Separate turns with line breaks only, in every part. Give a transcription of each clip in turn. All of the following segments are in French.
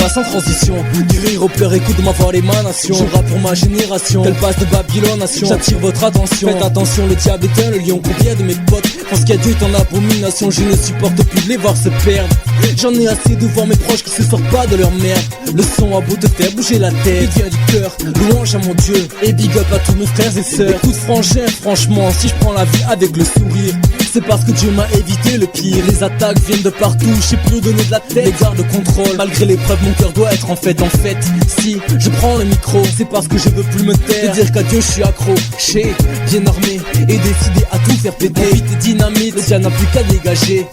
va sans transition. Du rire au pleur, écoute ma voix l'émanation. Je rappe pour ma génération, telle passe de Babylonation. J'attire votre attention, faites attention, le diable est un le lion. Combien de mes potes pensent qu'il y a Dieu en abomination. Je ne supporte plus de les voir se perdre. J'en ai assez de voir mes proches qui se sortent pas de leur merde. Le son a beau te faire bouger la tête, il vient du cœur, louange à mon Dieu. Et big up à tous mes frères et sœurs. Écoute frangin, franchement, si je prends la vie avec le sourire, c'est parce que Dieu m'a évité le pire. Les attaques viennent de partout, je sais plus où donner de la tête. Les gardes contrôle, malgré l'épreuve mon cœur doit être en fait. Si je prends le micro, c'est parce que je veux plus me taire. Te dire qu'à Dieu je suis accro, chez, bien armé et décidé à tout faire péter. Vite et dynamite, le dia n'a plus qu'à dégager.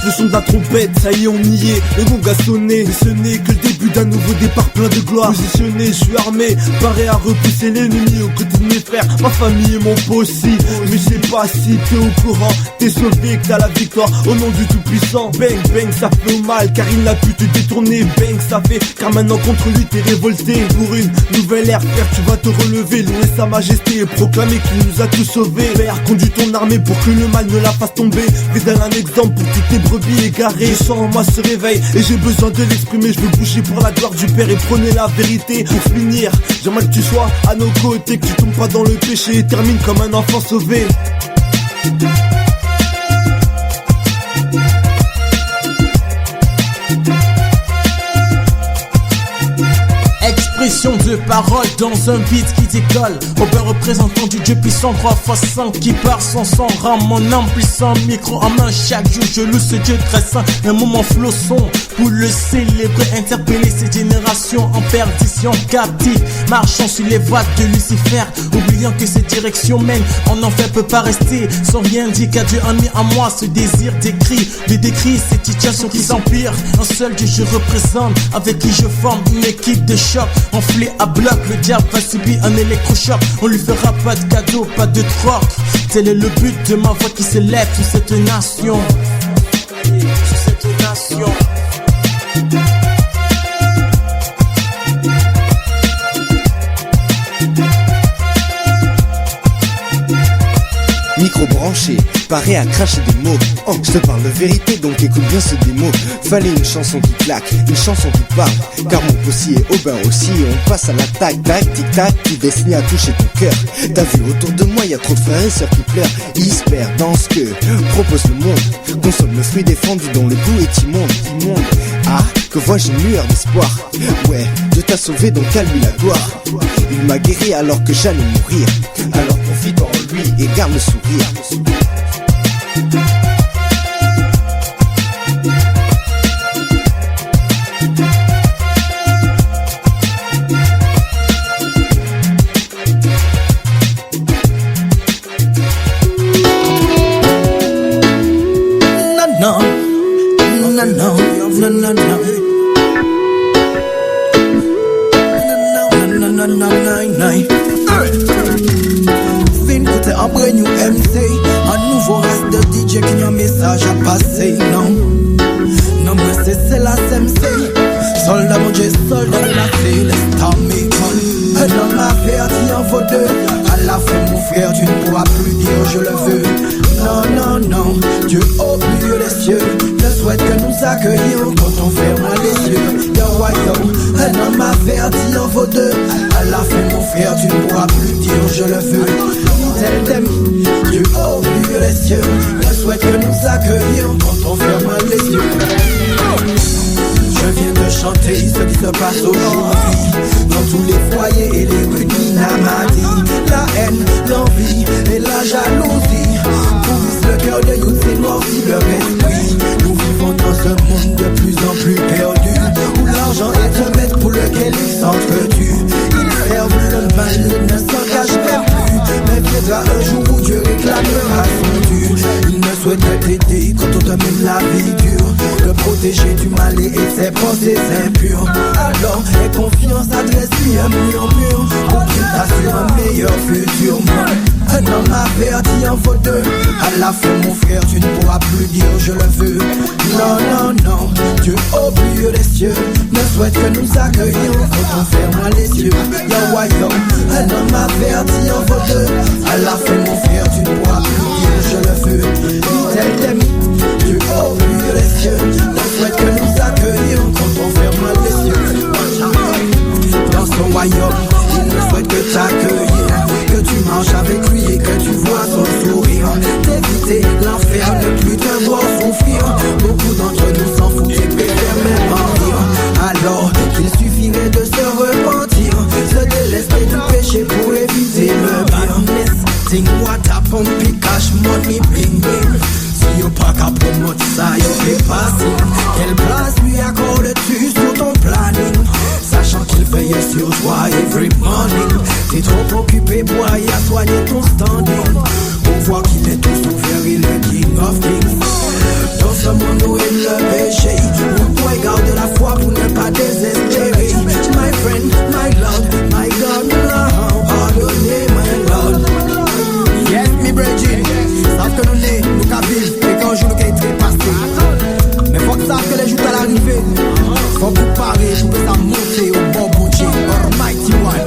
Le son de la trompette, ça y est on y est, le gong a sonné. Mais ce n'est que le début d'un nouveau départ plein de gloire. Positionné, je suis armé, paré à repousser l'ennemi. Aux côtés de mes frères, ma famille et mon pot aussi. Mais je sais pas si t'es au courant, t'es sauvé que t'as la victoire au nom du tout-puissant. Bang bang ça fait mal car il n'a pu te détourner. Bang ça fait car maintenant contre lui t'es révolté. Pour une nouvelle ère, frère tu vas te relever, louer sa majesté et proclamer qu'il nous a tous sauvés. Père, conduis ton armée pour que le mal ne la fasse tomber. Fais-elle un exemple pour toutes tes brebis égaré. Je sens en moi ce réveil et j'ai besoin de l'exprimer. Je veux bouger pour la gloire du Père et prôner la vérité. Pour finir, j'aimerais que tu sois à nos côtés, que tu tombes pas dans le péché et termine comme un enfant sauvé.
Expression de parole dans un beat qui décolle. Robert représentant du Dieu puissant 3x5 qui part sans sang. Rame mon âme puissant, micro en main. Chaque jour je loue ce Dieu très saint. Un moment flosson pour le célébrer, interpeller cette génération en perdition, captive, marchant sur les voies de Lucifer, oubliant que cette direction mène en enfer peut pas rester sans rien dire qu'à Dieu a mis en moi ce désir d'écrit, de décrire cette situation qui s'empire. Un seul Dieu je représente, avec qui je forme une équipe de choc. Enflé à bloc, le diable va subir un électrochoc. On lui fera pas de cadeau, pas de troc. Tel est le but de ma voix qui s'élève sur cette nation. Sur cette nation.
Micro branché, paré à cracher des mots. Oh, je te parle de vérité, donc écoute bien ce démo. Fallait une chanson qui claque, une chanson qui parle. Car mon possi est au bain aussi. On passe à l'attaque, tac, tic tac, qui destine à toucher ton cœur. T'as vu autour de moi, y a trop de frères et sœurs qui pleurent. Ils se perdent dans ce que propose le monde. Consomme le fruit défendu dont le goût est immonde. Ah, que vois-je une lueur d'espoir. Ouais, Dieu t'a sauvé, donc à lui la gloire. Il m'a guéri alors que j'allais mourir. Alors profite en lui et garde le sourire.
C'est un brand new MC, un nouveau reste de DJ qui a un message à passer. Non, non mais c'est la SMC. Soldat mon Dieu, soldat de la céleste armée. Un homme averti en vaut deux. À la fin mon frère tu ne pourras plus dire je le veux. Non, non, non, Dieu au milieu des cieux ne souhaite que nous accueillir quand on ferme les yeux. Yo, yo, un homme averti en vaut deux. À la fin mon frère tu ne pourras plus dire je le veux. Dieu au milieu des cieux ne souhaite que nous accueillir quand on ferme les yeux. Je viens de chanter ce qui se passe aujourd'hui dans tous les foyers et les rues d'Inamadi. La haine, l'envie et la jalousie pourrissent le cœur de youth, c'est morti leur esprit. Nous vivons dans un monde de plus en plus perdu où l'argent est un maître pour lequel ils s'entretuent. Ils servent le mal, ne s'engagent même plus. Mais viendra un jour où Dieu réclamera son dû. Il ne souhaite t'aider quand on te mène la vie dure, le protéger du mal et ses pensées impures. Alors aie confiance, adresse-lui un murmure pour qu'il t'assure un meilleur futur. Un homme averti en vaut deux. À la fin mon frère tu ne pourras plus dire je le veux. Non, non, non, Dieu Dieu au plus haut des cieux ne souhaite que nous accueillions quand on ferme les yeux. Yo, yo, un homme averti en vaut deux. À la fin, mon frère, tu ne pourras plus dire je le veux. Tel des mythes, Dieu au plus haut des cieux ne souhaite que nous accueillions quand on ferme les yeux. Dans son royaume, il ne souhaite que t'accueillir, que tu marches avec lui et que tu vois son sourire. D'éviter l'enfer, ne plus te voir souffrir. Beaucoup d'entre nous s'en foutent et préfèrent même en rire. Alors qu'il suffirait de se repentir, se délester du péché pour éviter le pire. Think what happened, puis cash money bling bling. Si y'a pas qu'à promote ça, y'a fait passer. Quelle place lui accordes-tu sur ton planning? Sachant qu'il veille sur toi every morning. T'es trop occupé pour aller à soigner ton standing. On voit qu'il est tout ouvert, il est king of kings. Dans ce monde où il le péché, on doit garder la foi pour ne pas désespérer. My friend, my Lord, my God, Lord, pardonnez my Lord. Yes, me Bridget, savent que nous nés, nous qu'à vivre, et qu'un jour nous qu'à être passé. Mais faut que ça que les jours à l'arrivée, faut que parer, je peux ça monter au bon bon Dieu, Almighty One.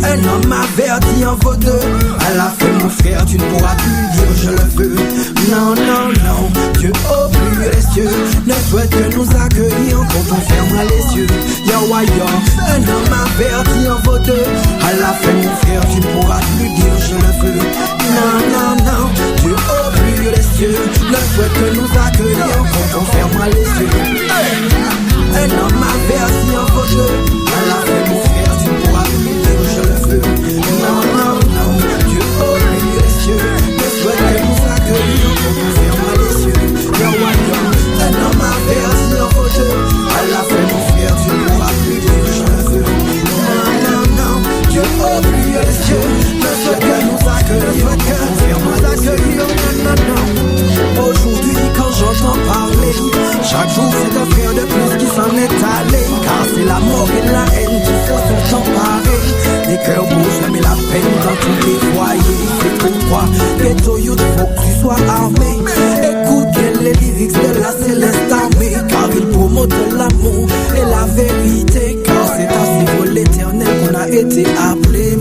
Un homme averti en vaut deux. À la fin, mon frère, tu ne pourras plus dire je le veux. Non, non, non, Dieu au plus haut des cieux ne souhaite que nous accueillir quand on ferme les yeux. Yo, yo, un homme averti en vaut deux. À la fin, mon frère, tu ne pourras plus dire je le veux. Non, non, non, Dieu au plus haut des cieux ne souhaite que nous accueillir quand on ferme les yeux. Un homme averti en vaut deux. À la fin, mon frère, tu ne pourras plus dire je le veux. Non, non, non, Dieu au plus haut des cieux ne souhaite que nous accueillir quand on ferme les yeux. Yo, yo, un homme averti en vaut deux. À la fin, mon frère, tu ne pourras plus dire je le veux. Non, non, non, Dieu au plus haut des cieux ne souhaite que nous accueillir quand on ferme les yeux. Non, non, non. Aujourd'hui, quand j'entends parler, chaque jour c'est un frère de plus qui s'en est allé. Car c'est la mort et la haine qui se sont emparés. Des cœurs bougent, mais la peine dans tous les foyers. C'est pourquoi, ghetto youth, faut que tu sois armé. Écoute bien les lyrics de la céleste armée. Car ils promotent l'amour et la vérité. Car c'est à suivre l'éternel qu'on a été appelé.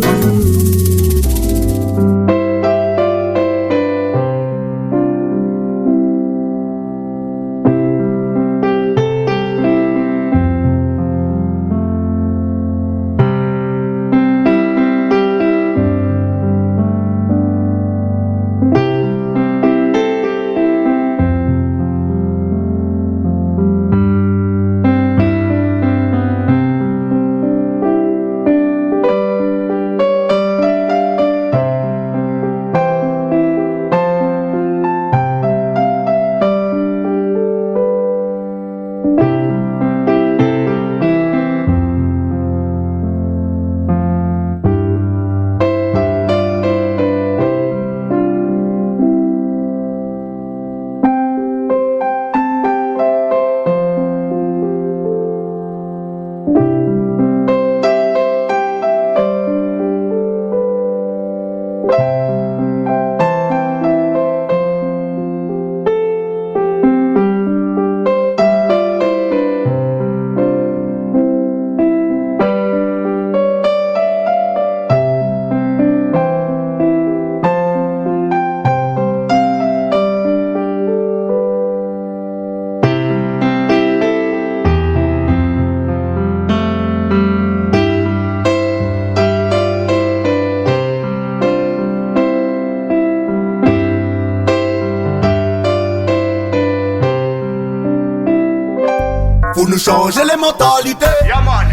Pour nous changer les mentalités,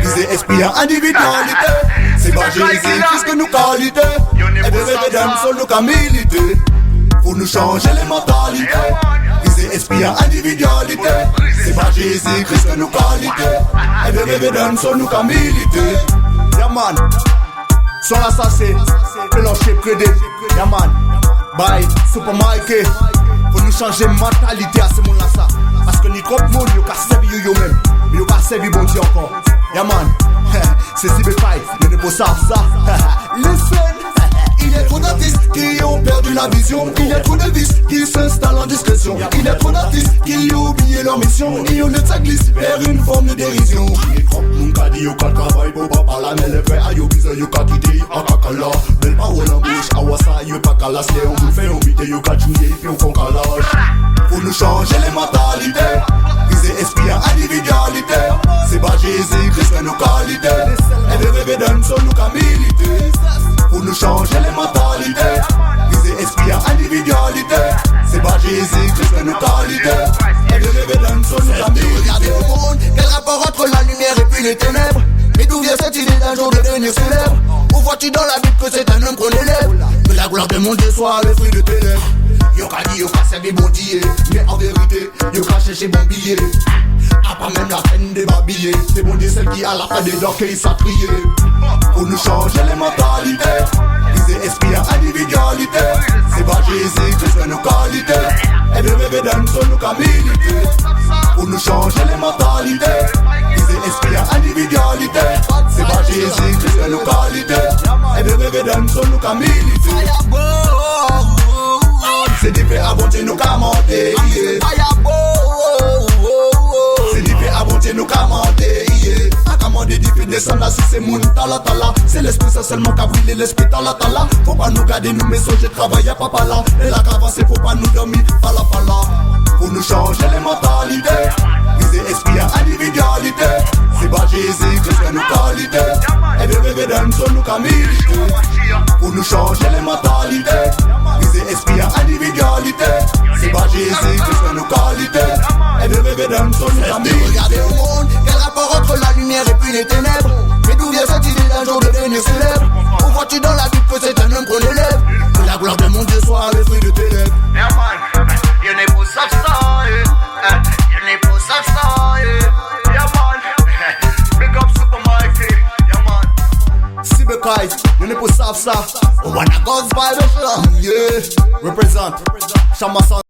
viser esprit en individualité. C'est pas Jésus-Christ que nous qualité. Et bébé d'âme sur nous qu'à militer. Pour nous changer les mentalités, viser esprit en individualité. C'est pas Jésus-Christ que nous qualité. Et bébé d'âme sur nous qu'à militer. Yaman, son assassin, pélanché prédé. Yaman, bye, Super Mike. Pour nous changer mentalité à ce monde-là ça. Parce que ni comme monde yo ka servi yo même, mais yo ka servi bon Dieu encore. Yeah man, c'est si belle paille, mais ne pas ça. Listen, il est trop d'artistes qui ont perdu la vision. Il y a trop de vices qui s'installent en discrétion. Il y a trop d'artistes qui ont oublié leur mission. vision. Et on ne ça glisse vers une forme de dérision. Les crocs, mon cas dit, yo ka travail pour pas parler. Mais les vrais, yo bizarre, yo ka quitter, yo ka kakala. Belle parole en bouche, awasa, yo pas kalas. Les on vous fait, on bite, yo ka chouye, puis on font calage. Faut nous changer les mentalités. Viser esprit à individualité. C'est pas Jésus-Christ que nos qualités. Et de rêver d'un seul, nous qu'à militer. Faut nous changer les mentalités. Viser esprit à individualité. C'est pas Jésus-Christ que nos qualités. Et de rêver d'un seul, nous qu'à militer.
Regardez au monde, quel rapport entre la lumière et puis les ténèbres? Mais d'où vient cette idée d'un jour de devenir célèbre? Où vois-tu dans la Bible que c'est un homme qu'on élève? Que la gloire de mon Dieu soit le fruit de tes lèvres. Yo ka dit, yo ka servi bon Dieu. Mais en vérité, yo ka cherché bon billet. A pas même la peine de babiller. C'est bon Dieu celle qui a la fin des dents qu'il s'est trié.
Pour nous changer les mentalités. Viser esprit à individualité. C'est pas Jésus-Christ que nos qualités. Et de rêver d'un seul, nous qu'à militer. Pour nous changer les mentalités. Viser esprit à individualité. C'est pas Jésus-Christ que nos qualités. Et de rêver d'un seul, nous qu'à militer. C'est des faits à bon Dieu nous qu'à monter. C'est des faits à bon Dieu nous qu'à monter. A commandé d'y faire descendre si c'est mon tala tala. C'est l'esprit c'est seulement qu'à brûler l'esprit tala tala. Faut pas nous garder nous messages, travail à papa là. Et la cavasse faut pas nous dormir pala pala. Faut nous changer les mentalités. Viser esprit à individualité. C'est pas Jésus-Christ que nos qualités. Et de rêver d'un seul nous qu'à militer. Pour nous changer les mentalités. Viser esprit à individualité. C'est pas Jésus-Christ que nos qualités. Et de rêver d'un seul nous qu'à militer.
Regardez au monde, quel rapport entre la lumière et puis les ténèbres? Mais d'où vient cette idée d'un jour de devenir célèbre? Où vois-tu dans la Bible que c'est un homme qu'on élève? Que la gloire de mon Dieu soit le fruit de tes lèvres.
Yeah man, you n'est pas ça, you n'est pas ça, yeah man. Big up Super Mikey, yeah man.
Sibekai, you n'est pas ça.
Oh, wanna go by the floor.
Yeah, represent Shamasan.